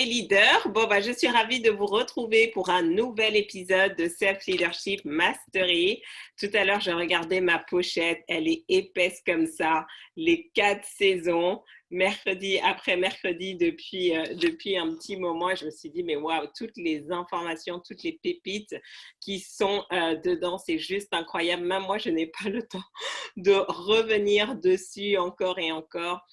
leaders. Bon, bah, je suis ravie de vous retrouver pour un nouvel épisode de Self Leadership Mastery. Tout à l'heure, je regardais ma pochette. Elle est épaisse comme ça. Les 4 saisons, mercredi après mercredi, depuis un petit moment. Je me suis dit, mais waouh, toutes les informations, toutes les pépites qui sont dedans, c'est juste incroyable. Même moi, je n'ai pas le temps de revenir dessus encore et encore.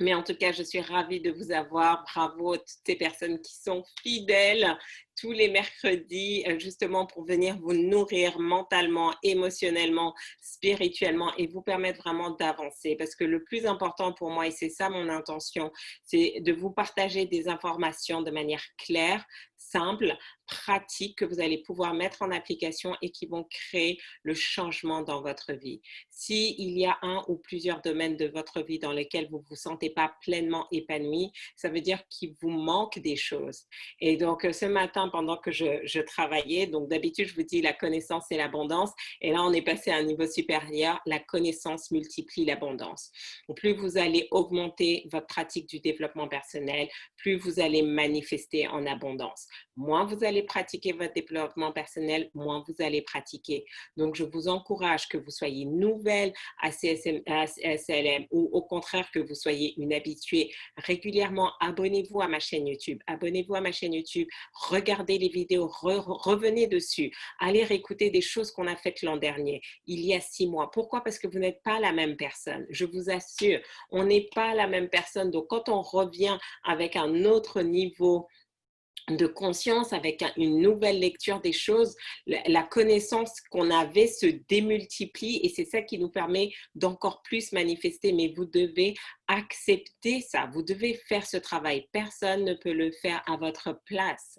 Mais en tout cas, je suis ravie de vous avoir. Bravo à toutes ces personnes qui sont fidèles tous les mercredis, justement pour venir vous nourrir mentalement, émotionnellement, spirituellement et vous permettre vraiment d'avancer. Parce que le plus important pour moi, et c'est ça mon intention, c'est de vous partager des informations de manière claire, simple, pratique, que vous allez pouvoir mettre en application et qui vont créer le changement dans votre vie. S'il y a un ou plusieurs domaines de votre vie dans lesquels vous ne vous sentez pas pleinement épanoui, ça veut dire qu'il vous manque des choses. Et donc, ce matin, pendant que je travaillais, donc d'habitude, je vous dis la connaissance et l'abondance. Et là, on est passé à un niveau supérieur. La connaissance multiplie l'abondance. Plus vous allez augmenter votre pratique du développement personnel, plus vous allez manifester en abondance. Moins vous allez pratiquer votre développement personnel, moins vous allez pratiquer. Donc, je vous encourage que vous soyez nouvelle à SLM ou au contraire que vous soyez une habituée. Régulièrement, abonnez-vous à ma chaîne YouTube. Abonnez-vous à ma chaîne YouTube. Regardez les vidéos, revenez dessus. Allez réécouter des choses qu'on a faites l'an dernier, il y a 6 mois. Pourquoi? Parce que vous n'êtes pas la même personne. Je vous assure, on n'est pas la même personne. Donc, quand on revient avec un autre niveau de conscience, avec une nouvelle lecture des choses, la connaissance qu'on avait se démultiplie et c'est ça qui nous permet d'encore plus manifester. Mais vous devez accepter ça, vous devez faire ce travail. Personne ne peut le faire à votre place.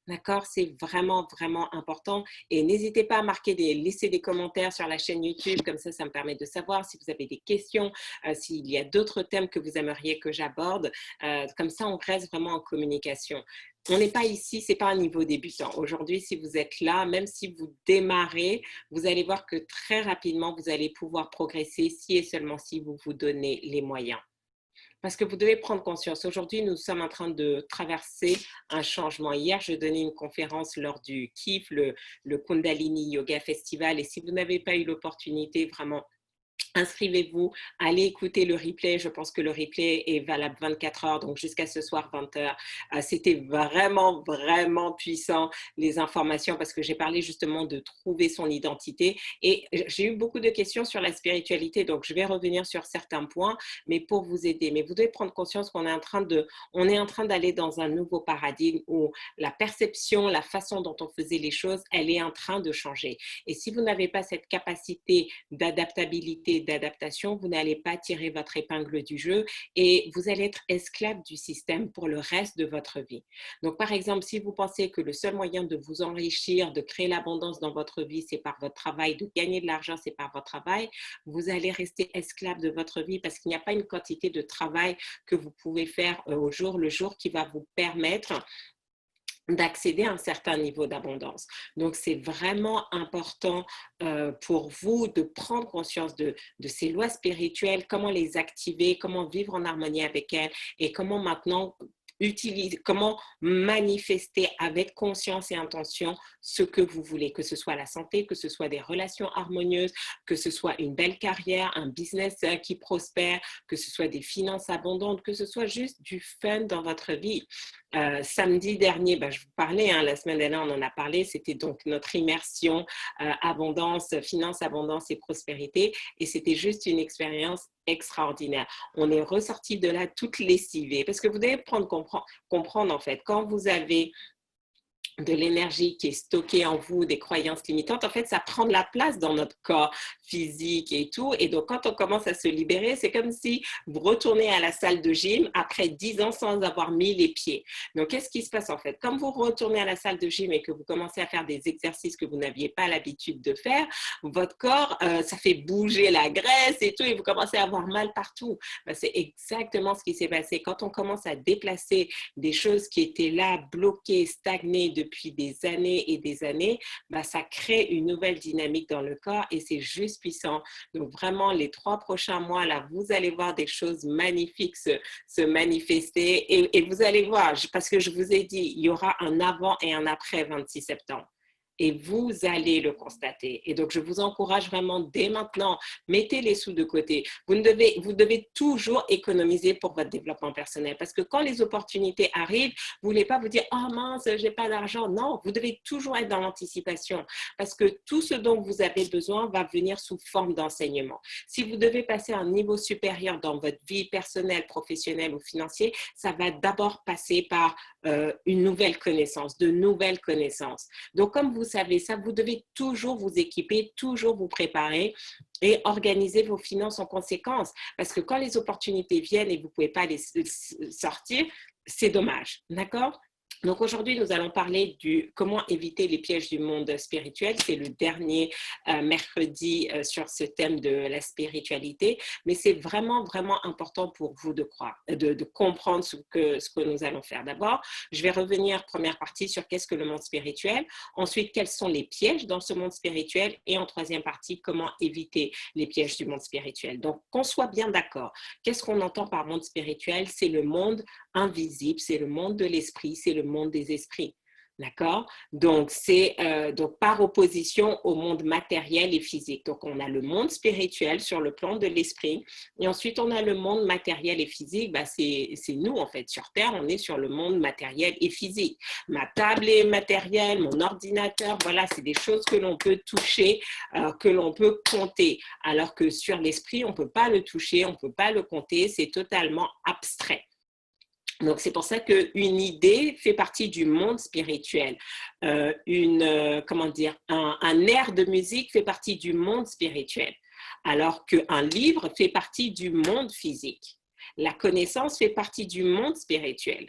D'accord, c'est vraiment, vraiment important. Et n'hésitez pas à laisser des commentaires sur la chaîne YouTube. Comme ça me permet de savoir si vous avez des questions, s'il y a d'autres thèmes que vous aimeriez que j'aborde. Comme ça, on reste vraiment en communication. On n'est pas ici, ce n'est pas un niveau débutant. Aujourd'hui, si vous êtes là, même si vous démarrez, vous allez voir que très rapidement, vous allez pouvoir progresser si et seulement si vous vous donnez les moyens. Parce que vous devez prendre conscience. Aujourd'hui, nous sommes en train de traverser un changement. Hier, je donnais une conférence lors du KIF, le Kundalini Yoga Festival. Et si vous n'avez pas eu l'opportunité, vraiment, inscrivez-vous, allez écouter le replay. Je pense que le replay est valable 24 heures, donc jusqu'à ce soir 20 heures. C'était vraiment, vraiment puissant, les informations, parce que j'ai parlé justement de trouver son identité. Et j'ai eu beaucoup de questions sur la spiritualité, donc je vais revenir sur certains points, mais pour vous aider. Mais vous devez prendre conscience qu'on est en train d'aller dans un nouveau paradigme où la perception, la façon dont on faisait les choses, elle est en train de changer. Et si vous n'avez pas cette capacité d'adaptabilité, d'adaptation, vous n'allez pas tirer votre épingle du jeu et vous allez être esclave du système pour le reste de votre vie. Donc, par exemple, si vous pensez que le seul moyen de vous enrichir, de créer l'abondance dans votre vie, c'est par votre travail, de gagner de l'argent, c'est par votre travail, vous allez rester esclave de votre vie parce qu'il n'y a pas une quantité de travail que vous pouvez faire au jour le jour qui va vous permettre d'accéder à un certain niveau d'abondance. Donc, c'est vraiment important pour vous de prendre conscience de ces lois spirituelles, comment les activer, comment vivre en harmonie avec elles et comment maintenant comment manifester avec conscience et intention ce que vous voulez, que ce soit la santé, que ce soit des relations harmonieuses, que ce soit une belle carrière, un business qui prospère, que ce soit des finances abondantes, que ce soit juste du fun dans votre vie. Samedi dernier, je vous parlais, la semaine dernière, on en a parlé, c'était donc notre immersion abondance, finance, abondance et prospérité et c'était juste une expérience extraordinaire. On est ressorti de là toutes lessivées parce que vous devez comprendre en fait, quand vous avez de l'énergie qui est stockée en vous, des croyances limitantes, en fait, ça prend de la place dans notre corps physique et tout. Et donc, quand on commence à se libérer, c'est comme si vous retournez à la salle de gym après 10 ans sans avoir mis les pieds. Donc, qu'est-ce qui se passe en fait? Comme vous retournez à la salle de gym et que vous commencez à faire des exercices que vous n'aviez pas l'habitude de faire, votre corps, ça fait bouger la graisse et tout, et vous commencez à avoir mal partout. C'est exactement ce qui s'est passé. Quand on commence à déplacer des choses qui étaient là, bloquées, stagnées depuis des années et des années, bah, ça crée une nouvelle dynamique dans le corps et c'est juste puissant. Donc vraiment, les 3 prochains mois, là, vous allez voir des choses magnifiques se manifester et vous allez voir, parce que je vous ai dit, il y aura un avant et un après 26 septembre. Et vous allez le constater. Et donc, je vous encourage vraiment dès maintenant, mettez les sous de côté. Vous devez toujours économiser pour votre développement personnel. Parce que quand les opportunités arrivent, vous ne voulez pas vous dire, oh mince, je n'ai pas d'argent. Non, vous devez toujours être dans l'anticipation. Parce que tout ce dont vous avez besoin va venir sous forme d'enseignement. Si vous devez passer à un niveau supérieur dans votre vie personnelle, professionnelle ou financière, ça va d'abord passer par une nouvelle connaissance, de nouvelles connaissances. Donc, comme vous savez ça, vous devez toujours vous équiper, toujours vous préparer et organiser vos finances en conséquence. Parce que quand les opportunités viennent et vous ne pouvez pas les sortir, c'est dommage. D'accord? Donc aujourd'hui, nous allons parler du comment éviter les pièges du monde spirituel. C'est le dernier mercredi sur ce thème de la spiritualité, mais c'est vraiment, vraiment important pour vous de croire, de comprendre ce que nous allons faire. D'abord, je vais revenir, première partie, sur qu'est-ce que le monde spirituel. Ensuite, quels sont les pièges dans ce monde spirituel. Et en troisième partie, comment éviter les pièges du monde spirituel. Donc, qu'on soit bien d'accord. Qu'est-ce qu'on entend par monde spirituel? C'est le monde invisible, c'est le monde de l'esprit, c'est le monde des esprits. D'accord? Donc, c'est donc par opposition au monde matériel et physique. Donc, on a le monde spirituel sur le plan de l'esprit. Et ensuite, on a le monde matériel et physique. Bah, c'est nous, en fait. Sur Terre, on est sur le monde matériel et physique. Ma table est matérielle, mon ordinateur, voilà, c'est des choses que l'on peut toucher, que l'on peut compter. Alors que sur l'esprit, on ne peut pas le toucher, on ne peut pas le compter. C'est totalement abstrait. Donc, c'est pour ça qu'une idée fait partie du monde spirituel. Comment dire, un air de musique fait partie du monde spirituel, alors qu'un livre fait partie du monde physique. La connaissance fait partie du monde spirituel.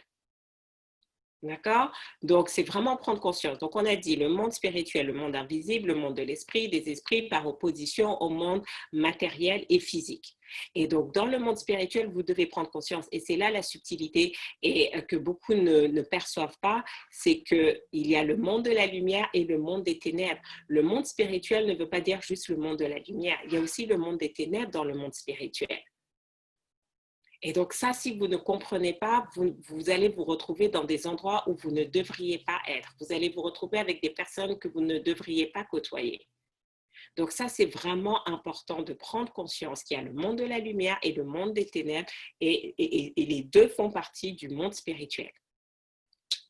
D'accord? Donc, c'est vraiment prendre conscience. Donc, on a dit le monde spirituel, le monde invisible, le monde de l'esprit, des esprits par opposition au monde matériel et physique. Et donc, dans le monde spirituel, vous devez prendre conscience. Et c'est là la subtilité et que beaucoup ne perçoivent pas, c'est qu'il y a le monde de la lumière et le monde des ténèbres. Le monde spirituel ne veut pas dire juste le monde de la lumière. Il y a aussi le monde des ténèbres dans le monde spirituel. Et donc ça, si vous ne comprenez pas, vous allez vous retrouver dans des endroits où vous ne devriez pas être. Vous allez vous retrouver avec des personnes que vous ne devriez pas côtoyer. Donc ça, c'est vraiment important de prendre conscience qu'il y a le monde de la lumière et le monde des ténèbres et les deux font partie du monde spirituel.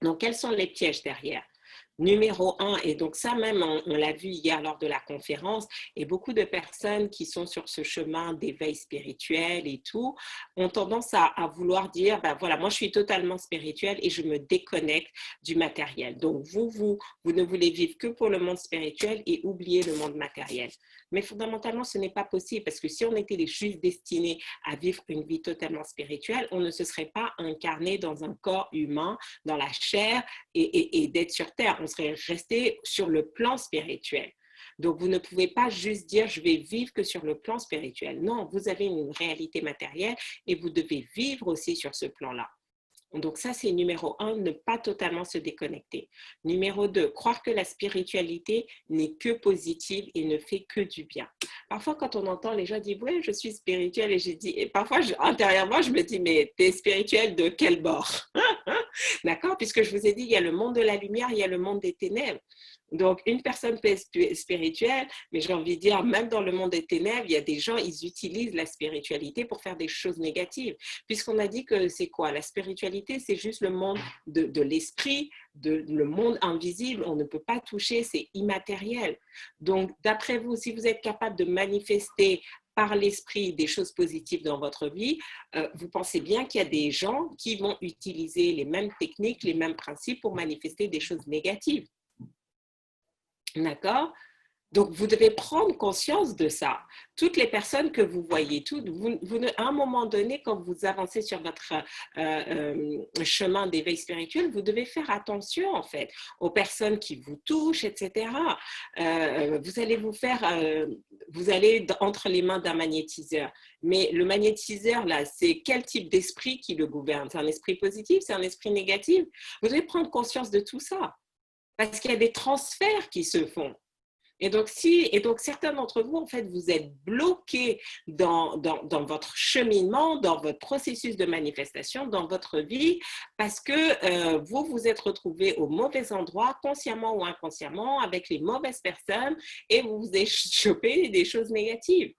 Donc, quels sont les pièges derrière? Numéro 1, et donc ça même, on l'a vu hier lors de la conférence, et beaucoup de personnes qui sont sur ce chemin d'éveil spirituel et tout, ont tendance à vouloir dire, ben voilà, moi je suis totalement spirituel et je me déconnecte du matériel. Donc vous ne voulez vivre que pour le monde spirituel et oublier le monde matériel. Mais fondamentalement, ce n'est pas possible parce que si on était juste destinés à vivre une vie totalement spirituelle, on ne se serait pas incarné dans un corps humain, dans la chair et d'être sur Terre. On serait resté sur le plan spirituel. Donc, vous ne pouvez pas juste dire, je vais vivre que sur le plan spirituel. Non, vous avez une réalité matérielle et vous devez vivre aussi sur ce plan-là. Donc ça, c'est numéro 1, ne pas totalement se déconnecter. Numéro 2, croire que la spiritualité n'est que positive et ne fait que du bien. Parfois, quand on entend les gens dire, oui, je suis spirituel, et parfois, intérieurement, je me dis, mais tu es spirituel de quel bord? D'accord? Puisque je vous ai dit, il y a le monde de la lumière, il y a le monde des ténèbres. Donc, une personne peut être spirituelle, mais j'ai envie de dire, même dans le monde des ténèbres, il y a des gens, ils utilisent la spiritualité pour faire des choses négatives. Puisqu'on a dit que c'est quoi? La spiritualité, c'est juste le monde de l'esprit, le monde invisible, on ne peut pas toucher, c'est immatériel. Donc, d'après vous, si vous êtes capable de manifester par l'esprit des choses positives dans votre vie, vous pensez bien qu'il y a des gens qui vont utiliser les mêmes techniques, les mêmes principes pour manifester des choses négatives. D'accord? Donc, vous devez prendre conscience de ça. Toutes les personnes que vous voyez, à un moment donné, quand vous avancez sur votre chemin d'éveil spirituel, vous devez faire attention, en fait, aux personnes qui vous touchent, etc. Vous allez entre les mains d'un magnétiseur. Mais le magnétiseur, là, c'est quel type d'esprit qui le gouverne? C'est un esprit positif? C'est un esprit négatif? Vous devez prendre conscience de tout ça. parce qu'il y a des transferts qui se font. Et donc, certains d'entre vous, en fait, vous êtes bloqués dans votre cheminement, dans votre processus de manifestation, dans votre vie, parce que vous vous êtes retrouvés au mauvais endroit, consciemment ou inconsciemment, avec les mauvaises personnes, et vous vous avez chopé des choses négatives.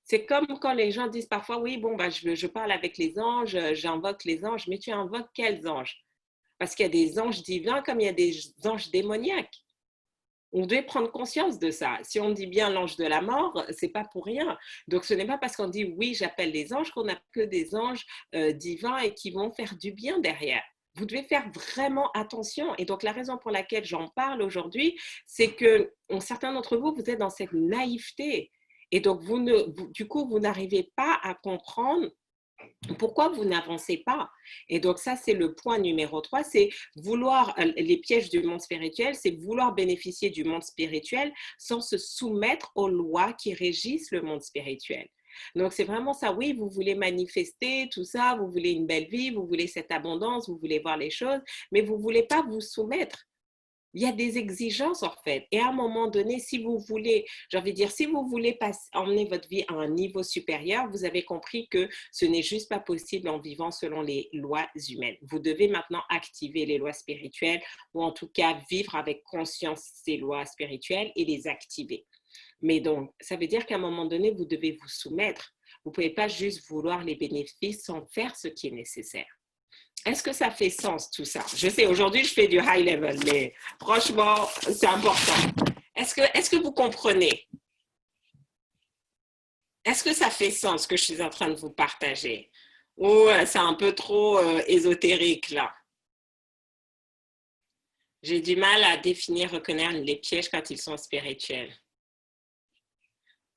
C'est comme quand les gens disent parfois, oui, bon, bah, je parle avec les anges, j'invoque les anges, mais tu invoques quels anges? Parce qu'il y a des anges divins comme il y a des anges démoniaques. On doit prendre conscience de ça. Si on dit bien l'ange de la mort, c'est pas pour rien. Donc, ce n'est pas parce qu'on dit oui, j'appelle les anges qu'on n'a que des anges divins et qui vont faire du bien derrière. Vous devez faire vraiment attention. Et donc, la raison pour laquelle j'en parle aujourd'hui, c'est que certains d'entre vous, vous êtes dans cette naïveté. Et donc, du coup, vous n'arrivez pas à comprendre pourquoi vous n'avancez pas. Et donc ça, c'est le point numéro 3, c'est vouloir, les pièges du monde spirituel, c'est vouloir bénéficier du monde spirituel sans se soumettre aux lois qui régissent le monde spirituel. Donc c'est vraiment ça, oui, vous voulez manifester tout ça, vous voulez une belle vie, vous voulez cette abondance, vous voulez voir les choses, mais vous ne voulez pas vous soumettre. Il y a des exigences en fait. Et à un moment donné, si vous voulez, j'ai envie de dire, si vous voulez emmener votre vie à un niveau supérieur, vous avez compris que ce n'est juste pas possible en vivant selon les lois humaines. Vous devez maintenant activer les lois spirituelles ou en tout cas vivre avec conscience ces lois spirituelles et les activer. Mais donc, ça veut dire qu'à un moment donné, vous devez vous soumettre. Vous ne pouvez pas juste vouloir les bénéfices sans faire ce qui est nécessaire. Est-ce que ça fait sens tout ça? Je sais, aujourd'hui, je fais du high level, mais franchement, c'est important. Est-ce que vous comprenez? Est-ce que ça fait sens ce que je suis en train de vous partager? Ou c'est un peu trop ésotérique là? J'ai du mal à définir, reconnaître les pièges quand ils sont spirituels.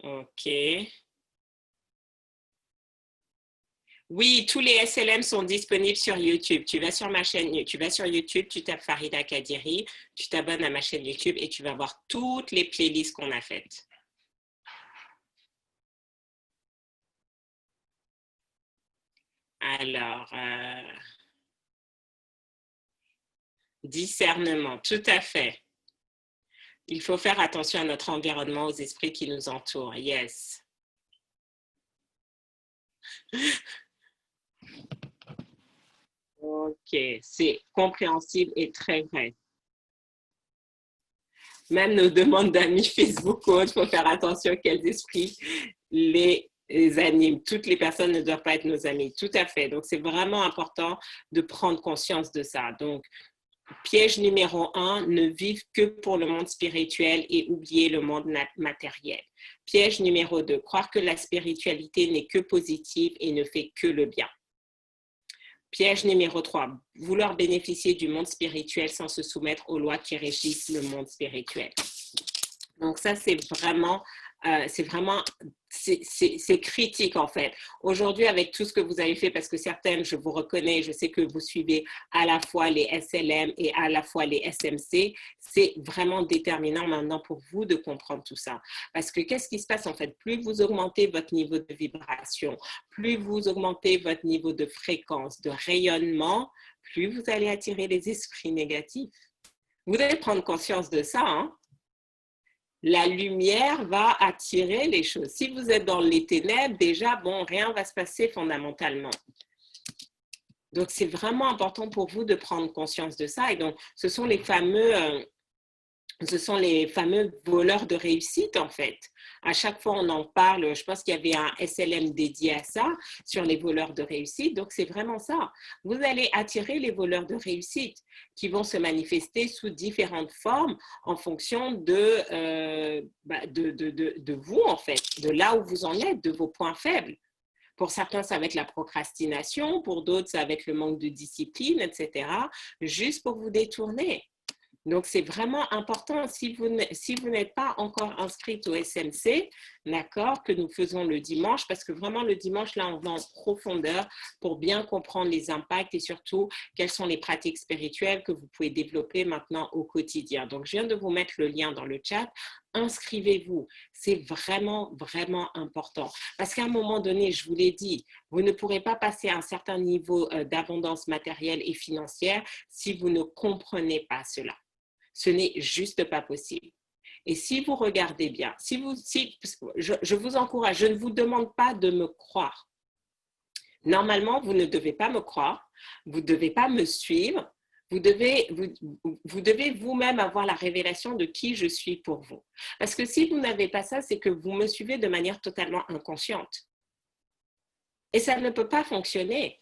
OK. Oui, tous les SLM sont disponibles sur YouTube. Tu vas sur ma chaîne, tu vas sur YouTube, tu tapes Farida Kadiri, tu t'abonnes à ma chaîne YouTube et tu vas voir toutes les playlists qu'on a faites. Alors, discernement, tout à fait. Il faut faire attention à notre environnement, aux esprits qui nous entourent. Yes. Ok, c'est compréhensible et très vrai. Même nos demandes d'amis Facebook il faut faire attention quels esprits les animent. Toutes les personnes ne doivent pas être nos amis. Tout à fait. Donc, c'est vraiment important de prendre conscience de ça. Donc, piège numéro 1, ne vivre que pour le monde spirituel et oublier le monde matériel. Piège numéro 2, croire que la spiritualité n'est que positive et ne fait que le bien. Piège numéro 3, vouloir bénéficier du monde spirituel sans se soumettre aux lois qui régissent le monde spirituel. Donc ça, c'est critique en fait. Aujourd'hui, avec tout ce que vous avez fait, parce que certaines, je vous reconnais, je sais que vous suivez à la fois les SLM et à la fois les SMC, c'est vraiment déterminant maintenant pour vous de comprendre tout ça. Parce que qu'est-ce qui se passe en fait? Plus vous augmentez votre niveau de vibration, plus vous augmentez votre niveau de fréquence, de rayonnement, plus vous allez attirer les esprits négatifs. Vous devez prendre conscience de ça, hein? La lumière va attirer les choses. Si vous êtes dans les ténèbres, déjà, bon, rien ne va se passer fondamentalement. Donc, c'est vraiment important pour vous de prendre conscience de ça. Et donc, ce sont les fameux voleurs de réussite, en fait. À chaque fois, on en parle. Je pense qu'il y avait un SLM dédié à ça, sur les voleurs de réussite. Donc, c'est vraiment ça. Vous allez attirer les voleurs de réussite qui vont se manifester sous différentes formes en fonction de vous, en fait, de là où vous en êtes, de vos points faibles. Pour certains, ça va être la procrastination. Pour d'autres, ça va être le manque de discipline, etc. Juste pour vous détourner. Donc, c'est vraiment important, si vous n'êtes pas encore inscrite au SMC, d'accord, que nous faisons le dimanche, parce que vraiment le dimanche, là, on va en profondeur pour bien comprendre les impacts et surtout, quelles sont les pratiques spirituelles que vous pouvez développer maintenant au quotidien. Donc, je viens de vous mettre le lien dans le chat. Inscrivez-vous, c'est vraiment, vraiment important. Parce qu'à un moment donné, je vous l'ai dit, vous ne pourrez pas passer à un certain niveau d'abondance matérielle et financière si vous ne comprenez pas cela. Ce n'est juste pas possible. Et si vous regardez bien, je vous encourage, je ne vous demande pas de me croire. Normalement, vous ne devez pas me croire, vous ne devez pas me suivre, vous devez vous-même avoir la révélation de qui je suis pour vous. Parce que si vous n'avez pas ça, c'est que vous me suivez de manière totalement inconsciente. Et ça ne peut pas fonctionner.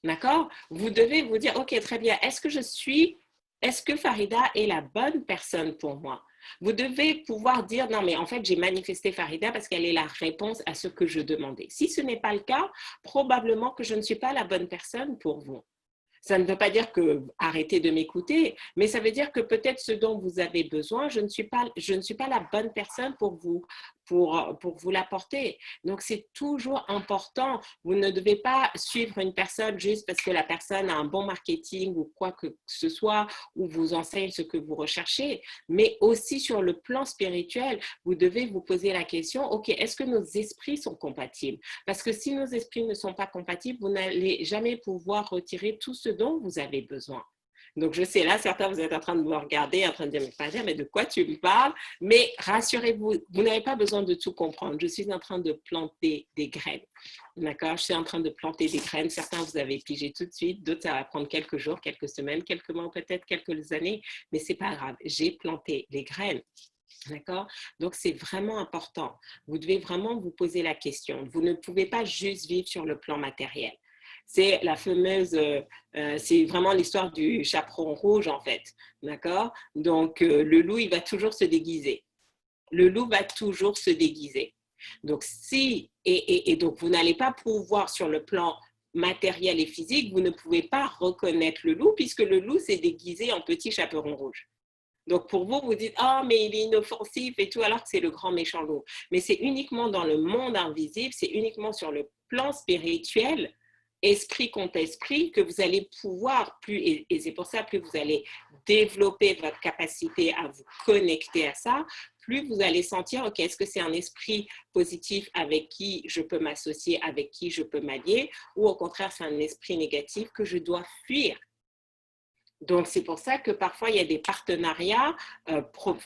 D'accord? Vous devez vous dire, OK, très bien, est-ce que Farida est la bonne personne pour moi? Vous devez pouvoir dire, non, mais en fait, j'ai manifesté Farida parce qu'elle est la réponse à ce que je demandais. Si ce n'est pas le cas, probablement que je ne suis pas la bonne personne pour vous. Ça ne veut pas dire que arrêtez de m'écouter, mais ça veut dire que peut-être ce dont vous avez besoin, je ne suis pas la bonne personne pour vous l'apporter. Donc, c'est toujours important. Vous ne devez pas suivre une personne juste parce que la personne a un bon marketing ou quoi que ce soit, ou vous enseigne ce que vous recherchez, mais aussi sur le plan spirituel, vous devez vous poser la question, OK, est-ce que nos esprits sont compatibles? Parce que si nos esprits ne sont pas compatibles, vous n'allez jamais pouvoir retirer tout ce dont vous avez besoin. Donc, je sais, là, certains, vous êtes en train de me regarder, en train de dire, mais de quoi tu me parles? Mais rassurez-vous, vous n'avez pas besoin de tout comprendre. Je suis en train de planter des graines. D'accord? Je suis en train de planter des graines. Certains, vous avez pigé tout de suite. D'autres, ça va prendre quelques jours, quelques semaines, quelques mois, peut-être quelques années. Mais ce n'est pas grave. J'ai planté les graines. D'accord? Donc, c'est vraiment important. Vous devez vraiment vous poser la question. Vous ne pouvez pas juste vivre sur le plan matériel. C'est la fameuse, c'est vraiment l'histoire du chaperon rouge en fait, d'accord? Donc le loup, il va toujours se déguiser. Le loup va toujours se déguiser. Donc donc vous n'allez pas pouvoir sur le plan matériel et physique, vous ne pouvez pas reconnaître le loup puisque le loup s'est déguisé en petit chaperon rouge. Donc pour vous, vous dites, ah, mais il est inoffensif et tout, alors que c'est le grand méchant loup. Mais c'est uniquement dans le monde invisible, c'est uniquement sur le plan spirituel, esprit contre esprit, que vous allez pouvoir et c'est pour ça, plus vous allez développer votre capacité à vous connecter à ça, plus vous allez sentir, OK, est-ce que c'est un esprit positif avec qui je peux m'associer, avec qui je peux m'allier, ou au contraire, c'est un esprit négatif que je dois fuir. Donc, c'est pour ça que parfois, il y a des partenariats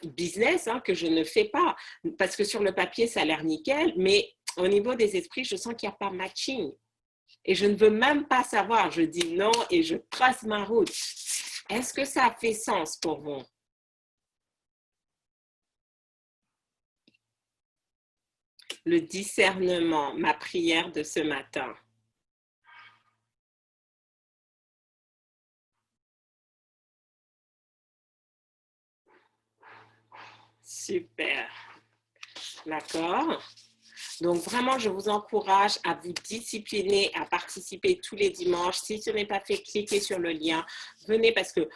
business que je ne fais pas. Parce que sur le papier, ça a l'air nickel, mais au niveau des esprits, je sens qu'il n'y a pas matching. Et je ne veux même pas savoir. Je dis non et je trace ma route. Est-ce que ça fait sens pour vous? Le discernement, ma prière de ce matin. Super. D'accord. Donc, vraiment, je vous encourage à vous discipliner, à participer tous les dimanches. Si ce n'est pas fait, cliquez sur le lien. Venez parce que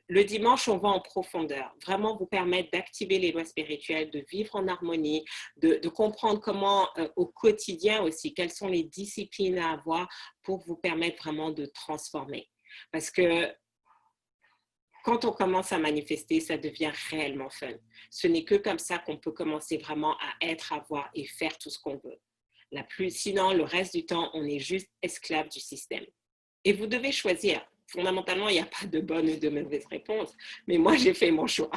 le dimanche, on va en profondeur. Vraiment vous permettre d'activer les lois spirituelles, de vivre en harmonie, de comprendre comment au quotidien aussi, quelles sont les disciplines à avoir pour vous permettre vraiment de transformer. Parce que quand on commence à manifester, ça devient réellement fun. Ce n'est que comme ça qu'on peut commencer vraiment à être, à voir et faire tout ce qu'on veut. Sinon, le reste du temps, on est juste esclave du système. Et vous devez choisir. Fondamentalement, il n'y a pas de bonne ou de mauvaise réponse, mais moi, j'ai fait mon choix.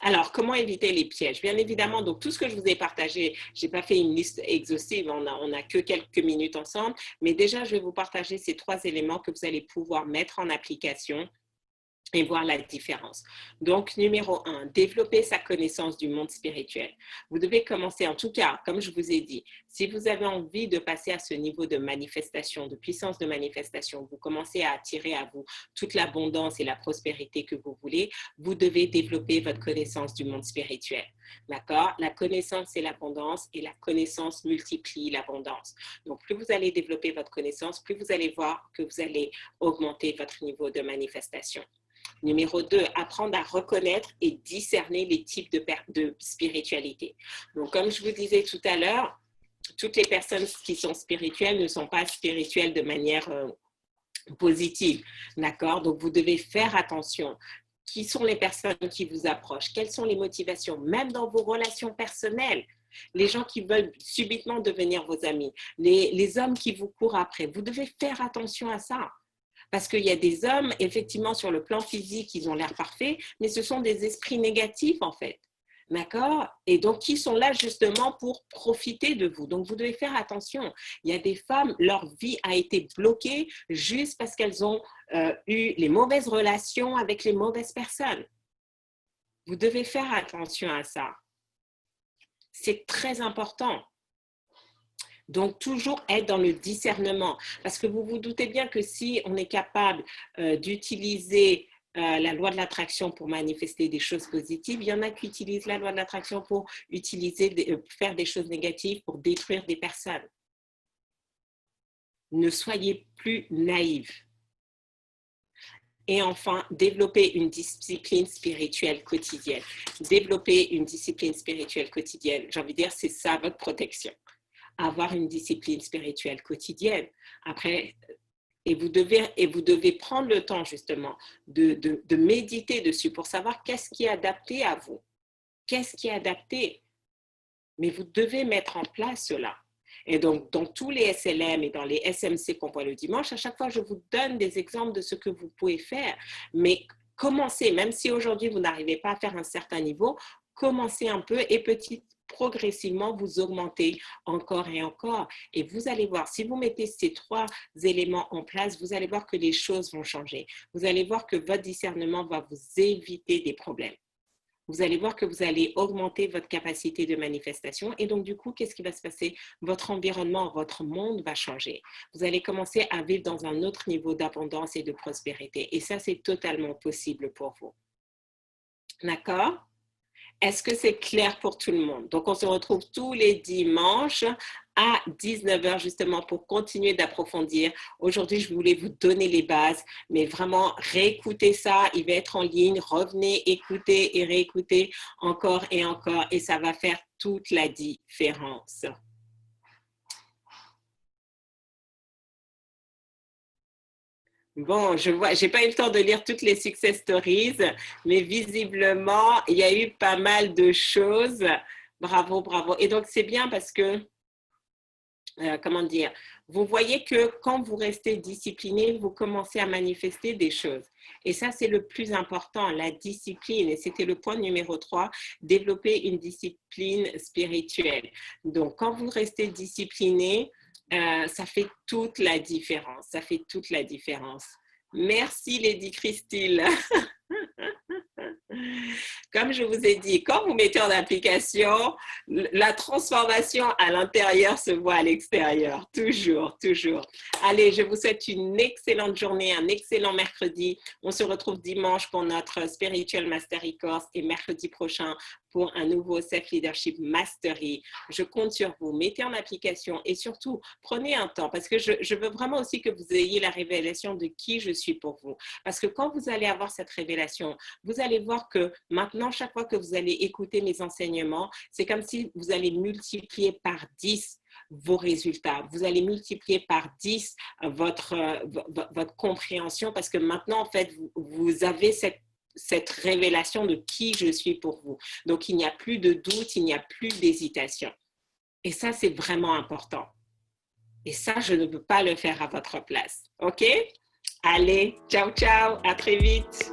Alors, comment éviter les pièges? Bien évidemment, donc tout ce que je vous ai partagé, je n'ai pas fait une liste exhaustive, on a que quelques minutes ensemble, mais déjà, je vais vous partager ces 3 éléments que vous allez pouvoir mettre en application et voir la différence. Donc, numéro 1, développer sa connaissance du monde spirituel. Vous devez commencer, en tout cas, comme je vous ai dit, si vous avez envie de passer à ce niveau de manifestation, de puissance de manifestation, vous commencez à attirer à vous toute l'abondance et la prospérité que vous voulez, vous devez développer votre connaissance du monde spirituel. D'accord? La connaissance, c'est l'abondance et la connaissance multiplie l'abondance. Donc, plus vous allez développer votre connaissance, plus vous allez voir que vous allez augmenter votre niveau de manifestation. Numéro 2, apprendre à reconnaître et discerner les types de spiritualité. Donc, comme je vous disais tout à l'heure, toutes les personnes qui sont spirituelles ne sont pas spirituelles de manière positive. D'accord? Donc, vous devez faire attention. Qui sont les personnes qui vous approchent? Quelles sont les motivations? Même dans vos relations personnelles. Les gens qui veulent subitement devenir vos amis. Les hommes qui vous courent après. Vous devez faire attention à ça. Parce qu'il y a des hommes, effectivement, sur le plan physique, ils ont l'air parfaits, mais ce sont des esprits négatifs, en fait. D'accord? Et donc, qui sont là justement pour profiter de vous. Donc, vous devez faire attention. Il y a des femmes, leur vie a été bloquée juste parce qu'elles ont eu les mauvaises relations avec les mauvaises personnes. Vous devez faire attention à ça. C'est très important. Donc, toujours être dans le discernement. Parce que vous vous doutez bien que si on est capable d'utiliser la loi de l'attraction pour manifester des choses positives, il y en a qui utilisent la loi de l'attraction pour faire des choses négatives, pour détruire des personnes. Ne soyez plus naïfs. Et enfin, développer une discipline spirituelle quotidienne. Développer une discipline spirituelle quotidienne, j'ai envie de dire, c'est ça votre protection. Avoir une discipline spirituelle quotidienne. Après, et vous devez prendre le temps justement de méditer dessus pour savoir qu'est-ce qui est adapté à vous. Qu'est-ce qui est adapté? Mais vous devez mettre en place cela. Et donc, dans tous les SLM et dans les SMC qu'on voit le dimanche, à chaque fois, je vous donne des exemples de ce que vous pouvez faire. Mais commencez, même si aujourd'hui, vous n'arrivez pas à faire un certain niveau, commencez un peu et progressivement, vous augmentez encore et encore. Et vous allez voir, si vous mettez ces 3 éléments en place, vous allez voir que les choses vont changer. Vous allez voir que votre discernement va vous éviter des problèmes. Vous allez voir que vous allez augmenter votre capacité de manifestation et donc du coup, qu'est-ce qui va se passer? Votre environnement, votre monde va changer. Vous allez commencer à vivre dans un autre niveau d'abondance et de prospérité et ça, c'est totalement possible pour vous. D'accord? Est-ce que c'est clair pour tout le monde? Donc, on se retrouve tous les dimanches à 19h justement pour continuer d'approfondir. Aujourd'hui, je voulais vous donner les bases, mais vraiment réécoutez ça. Il va être en ligne. Revenez, écoutez et réécoutez encore et ça va faire toute la différence. Bon, je vois, j'ai pas eu le temps de lire toutes les success stories, mais visiblement, il y a eu pas mal de choses. Bravo, bravo. Et donc, c'est bien parce que, comment dire, vous voyez que quand vous restez discipliné, vous commencez à manifester des choses. Et ça, c'est le plus important, la discipline. Et c'était le point numéro 3, développer une discipline spirituelle. Donc, quand vous restez discipliné, ça fait toute la différence. Ça fait toute la différence. Merci, Lady Christine. Comme je vous ai dit, quand vous mettez en application, la transformation à l'intérieur se voit à l'extérieur. Toujours, toujours. Allez, je vous souhaite une excellente journée, un excellent mercredi. On se retrouve dimanche pour notre Spiritual Mastery Course et mercredi prochain pour un nouveau Self-Leadership Mastery. Je compte sur vous. Mettez en application et surtout, prenez un temps parce que je veux vraiment aussi que vous ayez la révélation de qui je suis pour vous. Parce que quand vous allez avoir cette révélation, vous allez voir que maintenant, chaque fois que vous allez écouter mes enseignements, c'est comme si vous allez multiplier par 10 vos résultats. Vous allez multiplier par 10 votre compréhension parce que maintenant, en fait, vous avez cette révélation de qui je suis pour vous. Donc, il n'y a plus de doute, il n'y a plus d'hésitation. Et ça, c'est vraiment important. Et ça, je ne peux pas le faire à votre place. OK? Allez, ciao, ciao, à très vite.